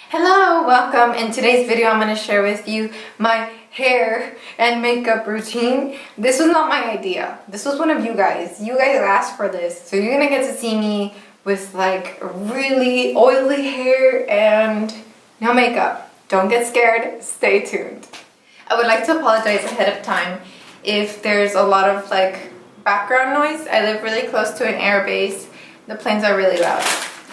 Hello, welcome. In today's video I'm going to share with you my hair and makeup routine. This was not my idea. This was one of you guys. You guys asked for this. So you're going to get to see me with like really oily hair and no makeup. Don't get scared. Stay tuned. I would like to apologize ahead of time if there's a lot of like background noise. I live really close to an air base. The planes are really loud.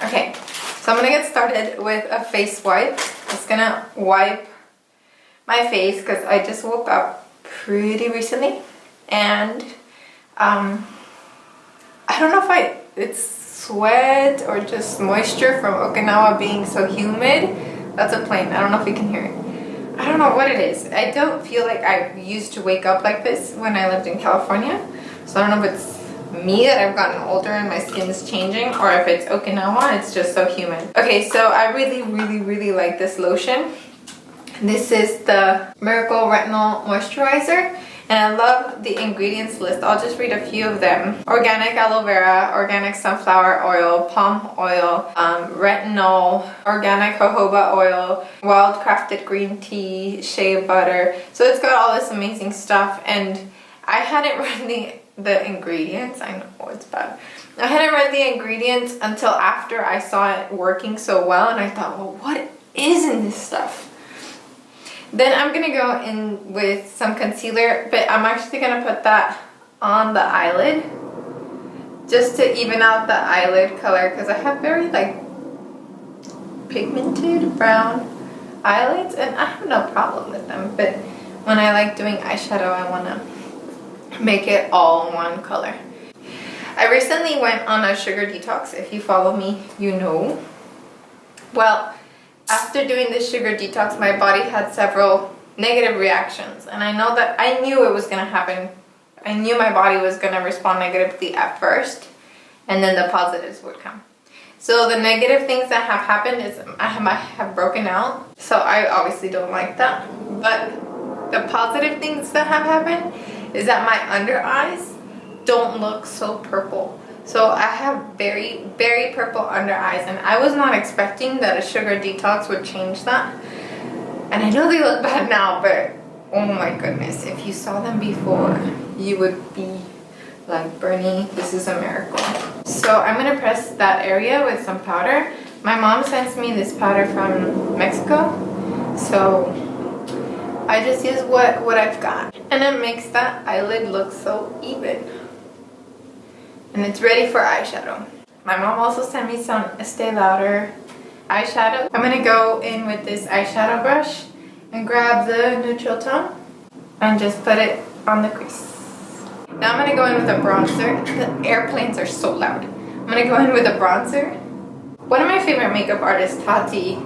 Okay. So I'm going to get started with a face wipe. Just going to wipe my face because I just woke up pretty recently. And I don't know if it's sweat or just moisture from Okinawa being so humid. That's a plane. I don't know if you can hear it. I don't know what it is. I don't feel like I used to wake up like this when I lived in California. So I don't know if it's me that I've gotten older and my skin's changing, or if it's Okinawa, it's just so humid. Okay, so I really like this lotion. This is the Miracle Retinol Moisturizer, and I love the ingredients list. I'll just read a few of them. Organic aloe vera, organic sunflower oil, palm oil, retinol, organic jojoba oil, wild crafted green tea, shea butter. So it's got all this amazing stuff, and I hadn't read the ingredients. I know it's bad. I hadn't read the ingredients until after I saw it working so well, and I thought, well, what is in this stuff? Then I'm gonna go in with some concealer, but I'm actually gonna put that on the eyelid just to even out the eyelid color, because I have very like pigmented brown eyelids, and I have no problem with them, but when I like doing eyeshadow, I wanna make it all one color. I recently went on a sugar detox. If you follow me, you know. Well, after doing the sugar detox, my body had several negative reactions, and I know that I knew it was going to happen. I knew my body was going to respond negatively at first, and then the positives would come. So the negative things that have happened is I have broken out, so I obviously don't like that. But the positive things that have happened is that my under eyes don't look so purple. So I have very purple under eyes, and I was not expecting that a sugar detox would change that. And I know they look bad now, but oh my goodness, if you saw them before, you would be like, Bernie, this is a miracle. So I'm gonna press that area with some powder. My mom sends me this powder from Mexico, so I just use what I've got, and it makes that eyelid look so even. And it's ready for eyeshadow. My mom also sent me some Estee Lauder eyeshadow. I'm gonna go in with this eyeshadow brush and grab the neutral tone and just put it on the crease. Now I'm gonna go in with a bronzer. The airplanes are so loud. I'm gonna go in with a bronzer. One of my favorite makeup artists, Tati,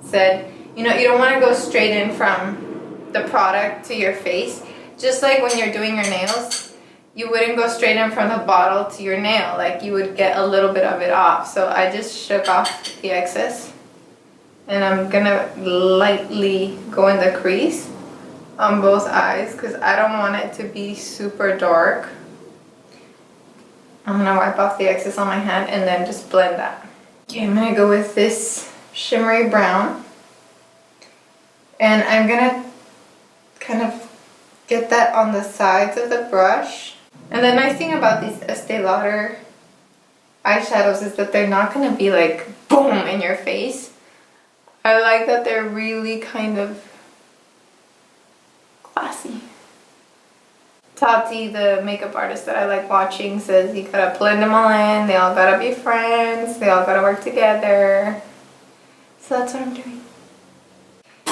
said, you know, you don't wanna go straight in from the product to your face. Just like when you're doing your nails, you wouldn't go straight in from the bottle to your nail. Like, you would get a little bit of it off. So I just shook off the excess, and I'm gonna lightly go in the crease on both eyes because I don't want it to be super dark. I'm gonna wipe off the excess on my hand and then just blend that. Okay, I'm gonna go with this shimmery brown, and I'm gonna kind of get that on the sides of the brush. And the nice thing about these Estee Lauder eyeshadows is that they're not going to be like boom in your face. I like that they're really kind of classy. Tati, the makeup artist that I like watching, says you gotta blend them all in, they all gotta be friends, they all gotta work together. So that's what I'm doing.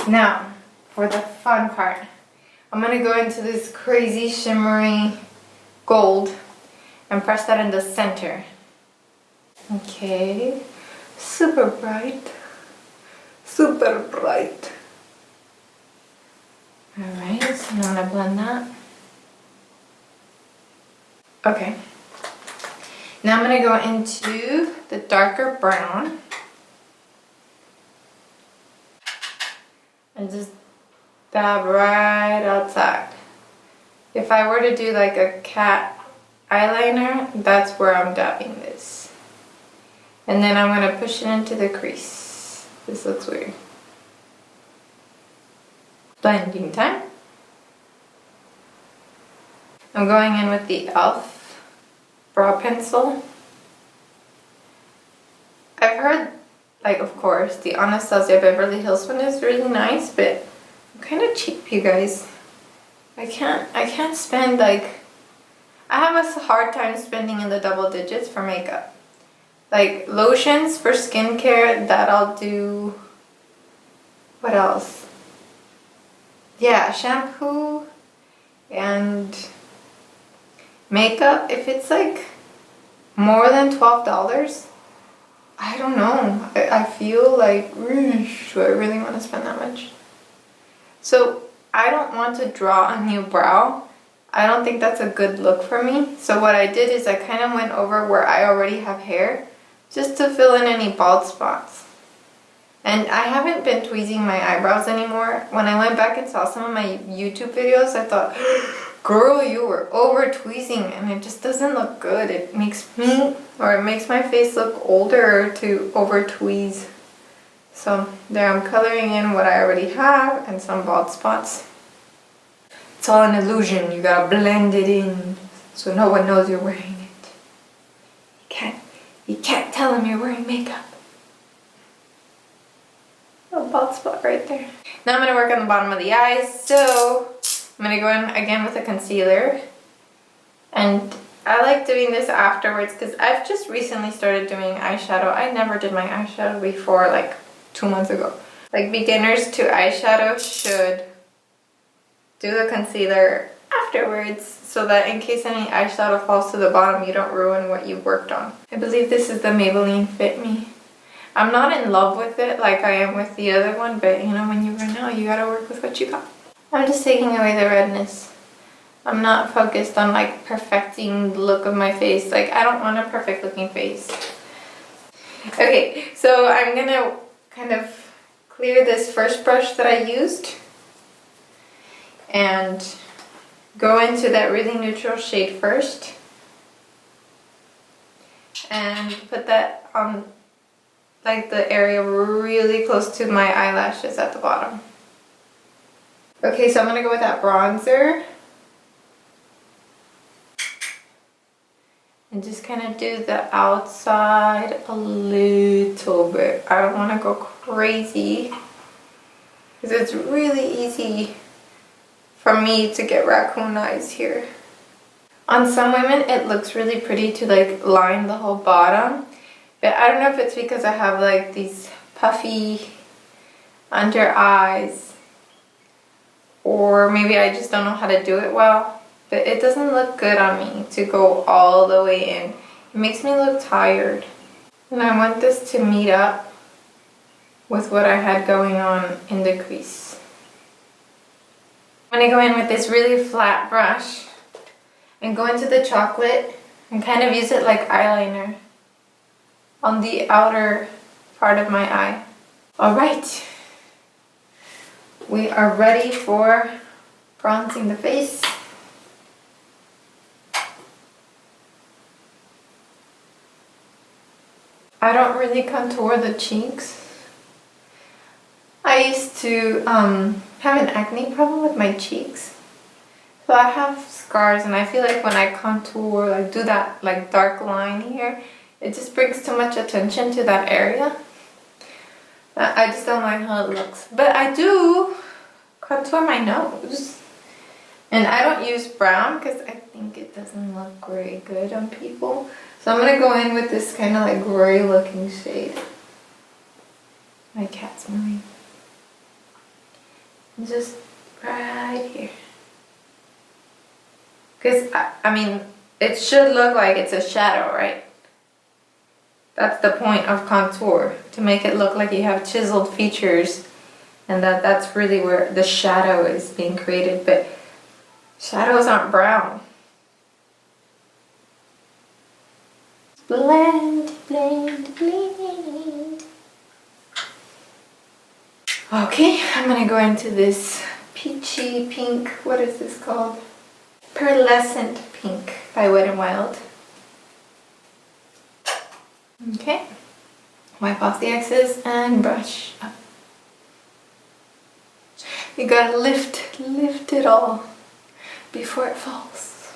Now, for the fun part, I'm going to go into this crazy shimmery gold and press that in the center. Okay, super bright. Super bright. Alright, so now I'm going to blend that. Okay. Now I'm going to go into the darker brown and just dab right outside. If I were to do like a cat eyeliner, that's where I'm dabbing this. And then I'm going to push it into the crease. This looks weird. Blending time. I'm going in with the e.l.f. brow pencil. I've heard, like, of course, the Anastasia Beverly Hills one is really nice, but I'm kind of cheap, you guys. I can't spend, like, I have a hard time spending in the double digits for makeup. Like, lotions for skincare, that I'll do. What else? Yeah, shampoo and makeup. If it's like more than $12, I don't know. I feel like, do I really want to spend that much? So I don't want to draw a new brow. I don't think that's a good look for me. So what I did is I kind of went over where I already have hair just to fill in any bald spots. And I haven't been tweezing my eyebrows anymore. When I went back and saw some of my YouTube videos, I thought, girl, you were over tweezing, and it just doesn't look good. It makes me, or it makes my face look older to over tweeze. So there, I'm coloring in what I already have and some bald spots. It's all an illusion. You gotta blend it in so no one knows you're wearing it. You can't tell them you're wearing makeup. A bald spot right there. Now I'm going to work on the bottom of the eyes. So I'm going to go in again with a concealer. And I like doing this afterwards because I've just recently started doing eyeshadow. I never did my eyeshadow before, like 2 months ago. Like, beginners to eyeshadow should do the concealer afterwards so that in case any eyeshadow falls to the bottom, you don't ruin what you worked on. I believe this is the Maybelline Fit Me. I'm not in love with it like I am with the other one, but you know, when you run out, you gotta work with what you got. I'm just taking away the redness. I'm not focused on like perfecting the look of my face. Like, I don't want a perfect looking face. Okay, so I'm gonna kind of clear this first brush that I used and go into that really neutral shade first and put that on like the area really close to my eyelashes at the bottom. Okay, so I'm gonna go with that bronzer and just kind of do the outside a little bit. I don't want to go crazy because it's really easy for me to get raccoon eyes here. On some women it looks really pretty to like line the whole bottom, but I don't know if it's because I have like these puffy under eyes, or maybe I just don't know how to do it well, but it doesn't look good on me to go all the way in. It makes me look tired, and I want this to meet up with what I had going on in the crease. I'm going to go in with this really flat brush and go into the chocolate and kind of use it like eyeliner on the outer part of my eye. Alright, we are ready for bronzing the face. I don't really contour the cheeks. I used to have an acne problem with my cheeks. So I have scars, and I feel like when I contour, like do that like dark line here, it just brings too much attention to that area. I just don't like how it looks. But I do contour my nose. And I don't use brown because I think it doesn't look very good on people. So I'm going to go in with this kind of like gray looking shade. My cat's moving. Just right here. Because, I mean, it should look like it's a shadow, right? That's the point of contour, to make it look like you have chiseled features, and that's really where the shadow is being created, but shadows aren't brown. Blend, blend, blend. Okay, I'm gonna go into this peachy pink, what is this called? Pearlescent Pink by Wet n Wild. Okay, Wipe off the excess and brush up. You gotta lift it all before it falls.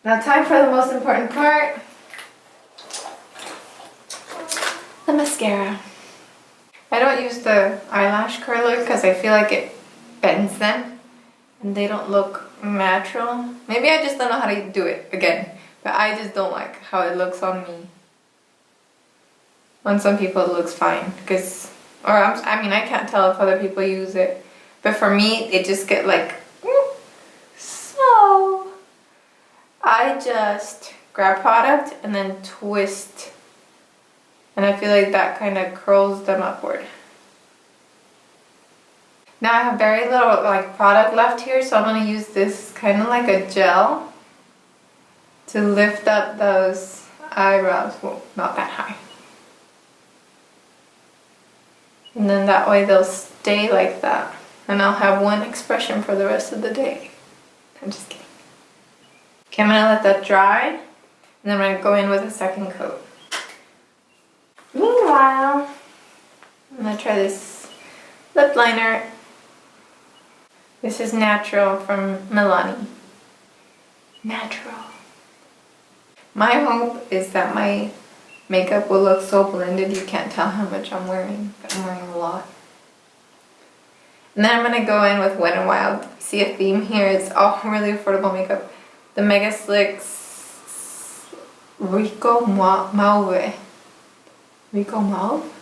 Now time for the most important part. The mascara. I don't use the eyelash curler because I feel like it bends them and they don't look natural. Maybe I just don't know how to do it again, but I just don't like how it looks on me. On some people it looks fine because, I mean I can't tell if other people use it, but for me it just get like, so I just grab product and then twist, and I feel like that kind of curls them upward. Now I have very little like product left here, so I'm going to use this kind of like a gel to lift up those eyebrows. Well, not that high. And then that way they'll stay like that. And I'll have one expression for the rest of the day. I'm just kidding. Okay, I'm going to let that dry. And then I'm going to go in with a second coat. Meanwhile, I'm going to try this lip liner. This is Natural from Milani. Natural. My hope is that my makeup will look so blended you can't tell how much I'm wearing, but I'm wearing a lot. And then I'm going to go in with Wet n Wild. See a theme here, it's all really affordable makeup. The Mega Slicks Rico Mauve. Rico Mauve?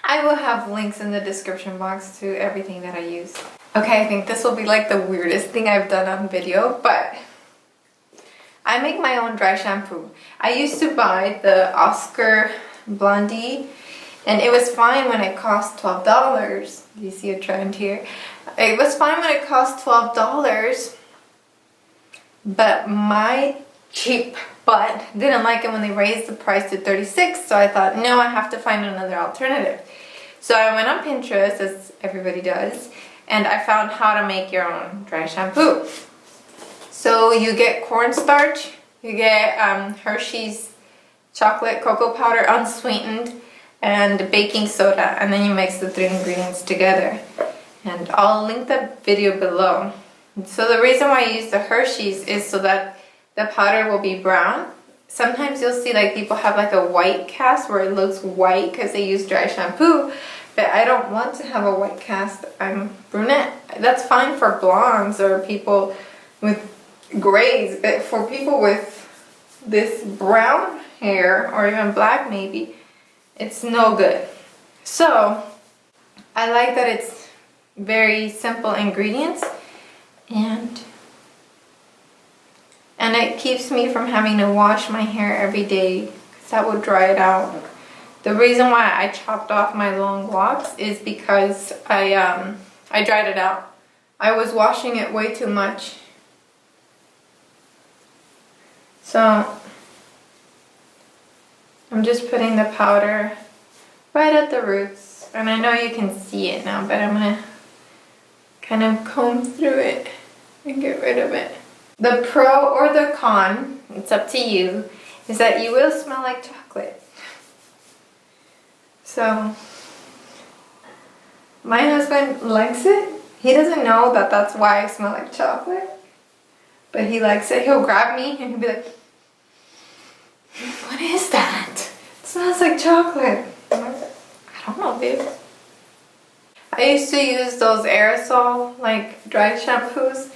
I will have links in the description box to everything that I use. Okay, I think this will be like the weirdest thing I've done on video, but I make my own dry shampoo. I used to buy the Oscar Blondie, and it was fine when it cost $12. Do you see a trend here? It was fine when it cost $12, but my cheap butt didn't like it when they raised the price to $36, so I thought, no, I have to find another alternative. So I went on Pinterest, as everybody does, and I found how to make your own dry shampoo. So you get cornstarch, you get Hershey's chocolate cocoa powder unsweetened, and baking soda, and then you mix the 3 ingredients together. And I'll link the video below. So the reason why I use the Hershey's is so that the powder will be brown. Sometimes you'll see like people have like a white cast where it looks white because they use dry shampoo, but I don't want to have a white cast. I'm brunette. That's fine for blondes or people with grays, but for people with this brown hair or even black maybe, it's no good. So I like that it's very simple ingredients, and it keeps me from having to wash my hair every day because that would dry it out. The reason why I chopped off my long locks is because I dried it out. I was washing it way too much. So I'm just putting the powder right at the roots, and I know you can see it now, but I'm gonna kind of comb through it and get rid of it. The pro or the con, it's up to you, is that you will smell like chocolate. So my husband likes it. He doesn't know that that's why I smell like chocolate, but he likes it. He'll grab me and he'll be like, what is that? It smells like chocolate. I'm like, I don't know, babe. I used to use those aerosol like dry shampoos,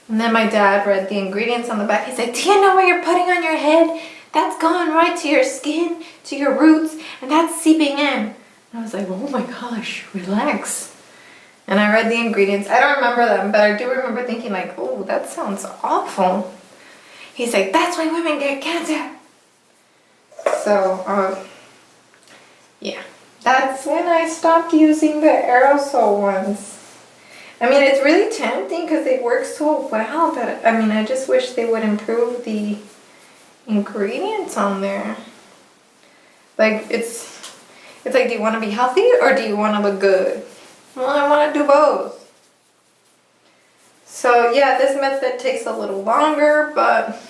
and then my dad read the ingredients on the back. He's like, do you know what you're putting on your head? That's going right to your skin, to your roots, and that's seeping in. And I was like, oh my gosh, relax. And I read the ingredients. I don't remember them, but I do remember thinking like, oh, that sounds awful. He's like, that's why women get cancer. So, yeah. That's when I stopped using the aerosol ones. I mean, it's really tempting because they work so well, but I mean, I just wish they would improve the ingredients on there. Like, it's like, do you want to be healthy or do you want to look good? Well, I want to do both. So yeah, this method takes a little longer, but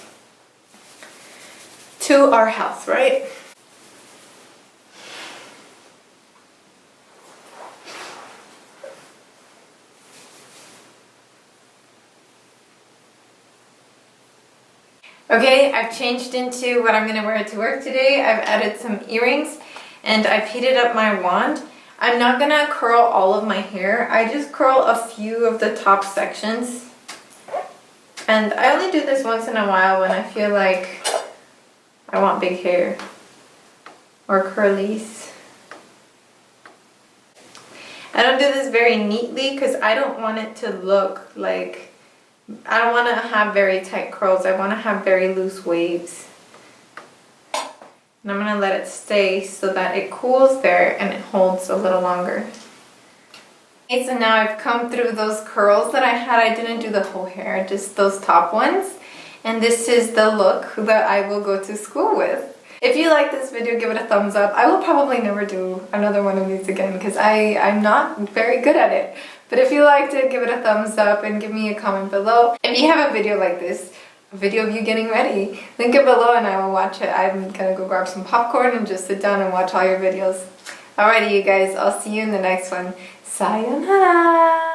to our health, right? Okay, I've changed into what I'm gonna wear to work today. I've added some earrings and I've heated up my wand. I'm not gonna curl all of my hair. I just curl a few of the top sections. And I only do this once in a while when I feel like I want big hair or curlies. I don't do this very neatly because I don't want it to look like, I don't want to have very tight curls. I want to have very loose waves. And I'm going to let it stay so that it cools there and it holds a little longer. Okay, so now I've come through those curls that I had. I didn't do the whole hair, just those top ones. And this is the look that I will go to school with. If you like this video, give it a thumbs up. I will probably never do another one of these again because I'm not very good at it. But if you liked it, give it a thumbs up and give me a comment below. If you have a video like this, a video of you getting ready, link it below and I will watch it. I'm gonna go grab some popcorn and just sit down and watch all your videos. Alrighty, you guys, I'll see you in the next one. Sayonara!